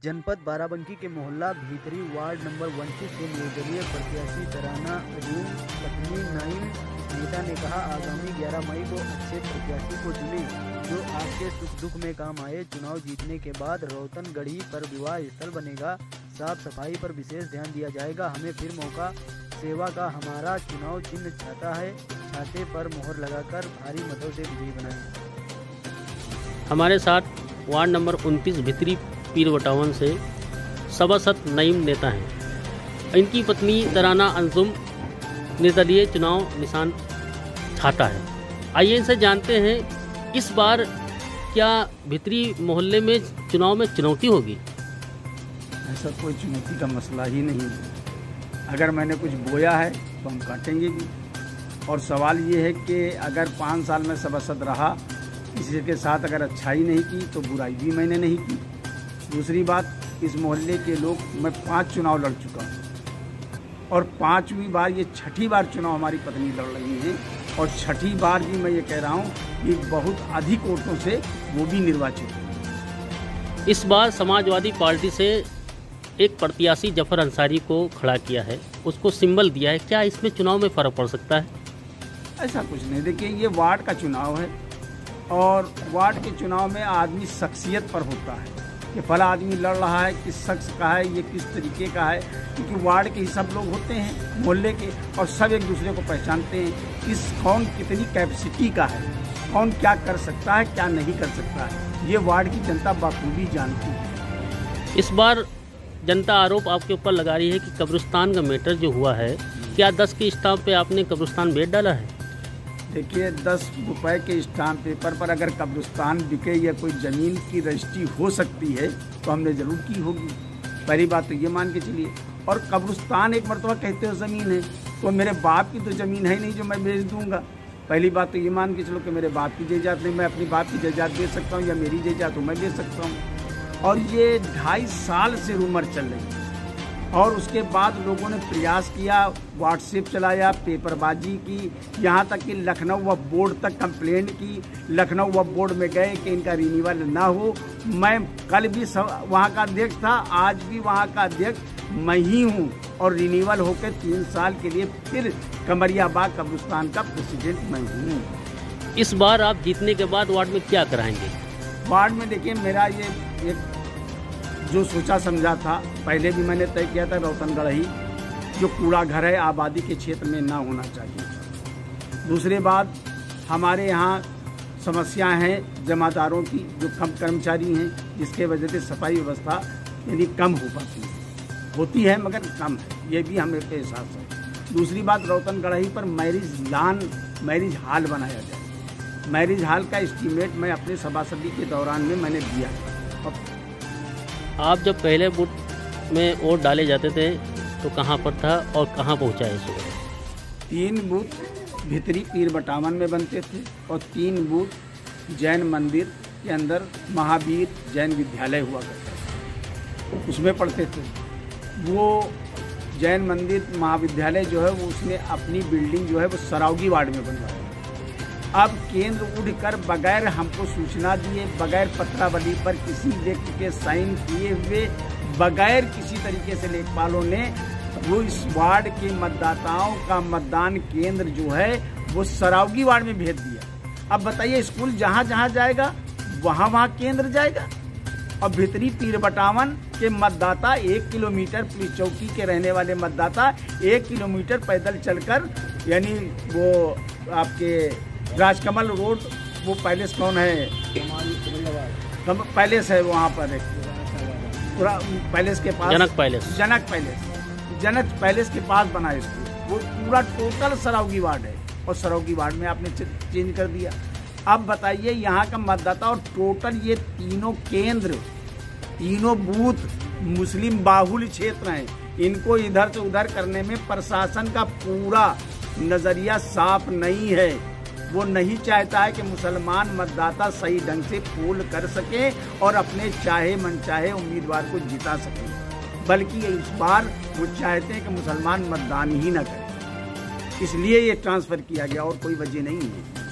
जनपद बाराबंकी के मोहल्ला भीतरी वार्ड नंबर 29 से निर्दलीय प्रत्याशी तराना अजूम पत्नी नाइम नेता ने कहा, आगामी 11 मई को अच्छे प्रत्याशी को चुनें जो आपके सुख दुख में काम आए। चुनाव जीतने के बाद रौतनगढ़ी पर विवाह स्थल बनेगा। साफ सफाई पर विशेष ध्यान दिया जाएगा। हमें फिर मौका सेवा का। हमारा चुनाव चिन्ह छाता है। छाते पर मोहर लगाकर भारी मतों से विजयी बनाएं। हमारे साथ वार्ड नंबर 29 भितरी पीर बटावन से सभासद नईम नेता हैं। इनकी पत्नी तराना अंजुम निर्दलीय चुनाव निशान छाता है। आइए इनसे जानते हैं, इस बार क्या भितरी मोहल्ले में चुनाव में चुनौती होगी? ऐसा कोई चुनौती का मसला ही नहीं है। अगर मैंने कुछ बोया है तो हम काटेंगे भी। और सवाल ये है कि अगर 5 साल में सभासद रहा, किसी के साथ अगर अच्छाई नहीं की तो बुराई भी मैंने नहीं की। दूसरी बात, इस मोहल्ले के लोग, मैं 5 चुनाव लड़ चुका हूँ और 5वीं बार, ये 6ठी बार चुनाव हमारी पत्नी लड़ रही है। और 6ठी बार भी मैं ये कह रहा हूँ कि बहुत अधिक वोटों से वो भी निर्वाचित है। इस बार समाजवादी पार्टी से एक प्रत्याशी जफर अंसारी को खड़ा किया है, उसको सिंबल दिया है। क्या इसमें चुनाव में फ़र्क पड़ सकता है? ऐसा कुछ नहीं। देखिए, ये वार्ड का चुनाव है और वार्ड के चुनाव में आदमी शख्सियत पर होता है कि फला आदमी लड़ रहा है, किस शख्स का है, ये किस तरीके का है। क्योंकि वार्ड के ही सब लोग होते हैं मोहल्ले के और सब एक दूसरे को पहचानते हैं। कौन कितनी कैपेसिटी का है, कौन क्या कर सकता है, क्या नहीं कर सकता है, ये वार्ड की जनता बखूबी जानती है। इस बार जनता आरोप आपके ऊपर लगा रही है कि कब्रिस्तान का मैटर जो हुआ है, क्या 10 के स्टाम्प पे आपने कब्रिस्तान भेज डाला है? देखिए, 10 रुपए के स्टाम्प पेपर पर अगर कब्रिस्तान बिके या कोई ज़मीन की रजिस्ट्री हो सकती है तो हमने ज़रूर की होगी। पहली बात तो ये मान के चलिए। और कब्रिस्तान एक मरतबा कहते हो ज़मीन है, तो मेरे बाप की तो ज़मीन है नहीं जो मैं बेच दूंगा। पहली बात तो ये मान के चलो कि मेरे बाप की जायदाद नहीं, मैं अपनी बाप की जायदाद बेच सकता हूँ या मेरी जायदाद तो मैं बेच सकता हूँ। और ये 2.5 साल से रूमर चल रही है। और उसके बाद लोगों ने प्रयास किया, व्हाट्सएप चलाया, पेपरबाजी की, यहाँ तक कि लखनऊ वक्फ बोर्ड तक कंप्लेंट की। लखनऊ वक्फ बोर्ड में गए कि इनका रिन्यूअल ना हो। मैं कल भी वहाँ का अध्यक्ष था, आज भी वहाँ का अध्यक्ष मैं ही हूँ और रिन्यूअल होकर 3 साल के लिए फिर कमरियाबाग कब्रिस्तान का प्रेसिडेंट मैं हूँ। इस बार आप जीतने के बाद वार्ड में क्या कराएंगे? वार्ड में देखिए, मेरा ये एक जो सोचा समझा था, पहले भी मैंने तय किया था, रौतनगढ़ी जो कूड़ा घर है आबादी के क्षेत्र में ना होना चाहिए। दूसरी बात, हमारे यहाँ समस्याएं हैं जमादारों की जो कम कर्मचारी हैं, जिसके वजह से सफाई व्यवस्था यानी कम हो पाती है, होती है मगर कम है, ये भी हमें के एहसास है। दूसरी बात, रौतनगढ़ी पर मैरिज हॉल बनाया जाए। मैरिज हॉल का एस्टीमेट मैं अपने सभासदी के दौरान में मैंने दिया। आप जब पहले बूथ में वोट डाले जाते थे तो कहाँ पर था और कहाँ पहुँचा है इस वक्त? 3 बूथ भितरी पीर बटावन में बनते थे और 3 बूथ जैन मंदिर के अंदर महावीर जैन विद्यालय हुआ करता था, उसमें पढ़ते थे। वो जैन मंदिर महाविद्यालय जो है वो उसने अपनी बिल्डिंग जो है वो सरावगी वार्ड में बनवाई। अब केंद्र उठकर बगैर हमको सूचना दिए, बगैर पत्रावली पर किसी व्यक्ति के साइन किए हुए, बगैर किसी तरीके से लेखपालों ने वो इस वार्ड के मतदाताओं का मतदान केंद्र जो है वो सरावगी वार्ड में भेज दिया। अब बताइए, स्कूल जहाँ जहाँ जाएगा वहाँ केंद्र जाएगा। और भितरी पीर बटावन के मतदाता 1 किलोमीटर, पुलिस चौकी के रहने वाले मतदाता 1 किलोमीटर पैदल चलकर, यानी वो आपके राजकमल रोड, वो पैलेस कौन है, पैलेस है वहाँ पर, पूरा पैलेस के पास, जनक पैलेस के पास बना है स्कूल। वो पूरा टोटल सरावगी वार्ड है और सरावगी वार्ड में आपने चेंज कर दिया। अब बताइए, यहाँ का मतदाता और टोटल ये तीनों केंद्र, तीनों बूथ मुस्लिम बाहुल्य क्षेत्र हैं, इनको इधर से उधर करने में प्रशासन का पूरा नजरिया साफ नहीं है। वो नहीं चाहता है कि मुसलमान मतदाता सही ढंग से पोल कर सके और अपने चाहे मनचाहे उम्मीदवार को जिता सके, बल्कि इस बार वो चाहते हैं कि मुसलमान मतदान ही न करें। इसलिए ये ट्रांसफर किया गया और कोई वजह नहीं है।